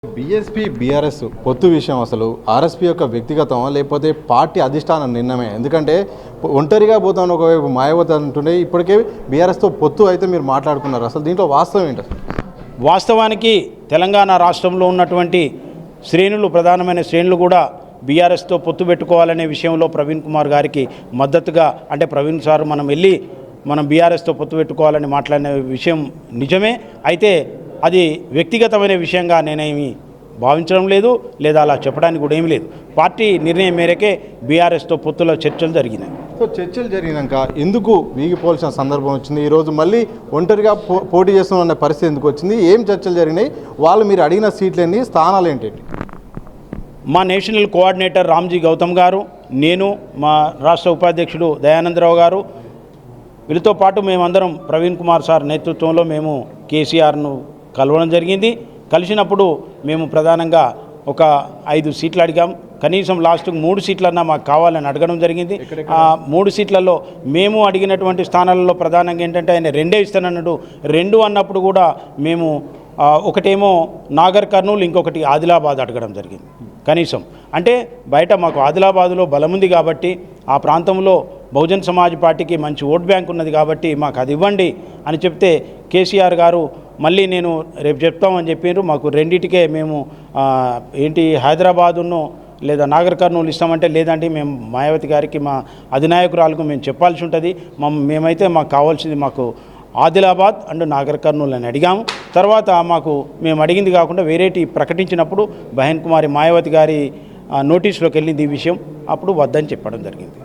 BSP BRS పొత్తు విషయం అసలు ఆర్ఎస్పీ యొక్క వ్యక్తిగతమా లేకపోతే పార్టీ అధిష్టాన నిర్ణయమే? ఎందుకంటే ఒంటరిగా పోతాను ఒకవైపు మాయావతి అంటుండే ఇప్పటికే బీఆర్ఎస్తో పొత్తు అయితే మీరు మాట్లాడుకున్నారు. అసలు దీంట్లో వాస్తవం ఏంటి? వాస్తవానికి తెలంగాణ రాష్ట్రంలో ఉన్నటువంటి శ్రేణులు ప్రధానమైన శ్రేణులు కూడా బీఆర్ఎస్తో పొత్తు పెట్టుకోవాలనే విషయంలో ప్రవీణ్ కుమార్ గారికి మద్దతుగా అంటే ప్రవీణ్ సార్ మనం బీఆర్ఎస్తో పొత్తు పెట్టుకోవాలని మాట్లాడిన విషయం నిజమే. అయితే అది వ్యక్తిగతమైన విషయంగా నేనేమి భావించడం లేదు, లేదా అలా చెప్పడానికి కూడా ఏమీ లేదు. పార్టీ నిర్ణయం మేరకే బీఆర్ఎస్తో పొత్తుల చర్చలు జరిగినాయి. సో చర్చలు జరిగినాక ఎందుకు వీగిపోవాల్సిన సందర్భం వచ్చింది? ఈరోజు మళ్ళీ ఒంటరిగా పోటీ చేస్తున్న పరిస్థితి ఎందుకు వచ్చింది? ఏం చర్చలు జరిగినాయి? వాళ్ళు మీరు అడిగిన సీట్లన్నీ స్థానాలు ఏంటి? మా నేషనల్ కోఆర్డినేటర్ రామ్జీ గౌతమ్ గారు, నేను, మా రాష్ట్ర ఉపాధ్యక్షుడు దయానందరావు గారు, వీళ్ళతో పాటు మేమందరం ప్రవీణ్ కుమార్ సార్ నేతృత్వంలో మేము కేసీఆర్ను కలవడం జరిగింది. కలిసినప్పుడు మేము ప్రధానంగా ఒక 5 సీట్లు అడిగాం. కనీసం లాస్ట్కు 3 సీట్లన్నా మాకు కావాలని అడగడం జరిగింది. ఆ 3 సీట్లలో మేము అడిగినటువంటి స్థానాలలో ప్రధానంగా ఏంటంటే ఆయన 2 ఇస్తానన్నాడు. 2 అన్నప్పుడు కూడా మేము ఒకటేమో నాగర్ కర్నూలు, ఇంకొకటి ఆదిలాబాద్ అడగడం జరిగింది. కనీసం అంటే బయట మాకు ఆదిలాబాదులో బలం ఉంది కాబట్టి, ఆ ప్రాంతంలో బహుజన్ సమాజ్ పార్టీకి మంచి ఓట్ బ్యాంక్ ఉన్నది కాబట్టి మాకు అది ఇవ్వండి అని చెప్తే కేసీఆర్ గారు మళ్ళీ నేను రేపు చెప్తామని చెప్పారు. మాకు రెండిటికే మేము హైదరాబాదును లేదా నాగర్ కర్నూలు ఇస్తామంటే లేదంటే మేము మాయావతి గారికి మా అధినాయకురాలకు మేము చెప్పాల్సి ఉంటుంది. మేమైతే మాకు కావాల్సింది మాకు ఆదిలాబాద్ అండ్ నాగర్ కర్నూలు అని అడిగాము. తర్వాత మేము అడిగింది కాకుండా వేరేటి ప్రకటించినప్పుడు బహన్ కుమారి మాయావతి గారి నోటీసులోకి వెళ్ళింది ఈ విషయం. అప్పుడు వద్దని చెప్పడం జరిగింది.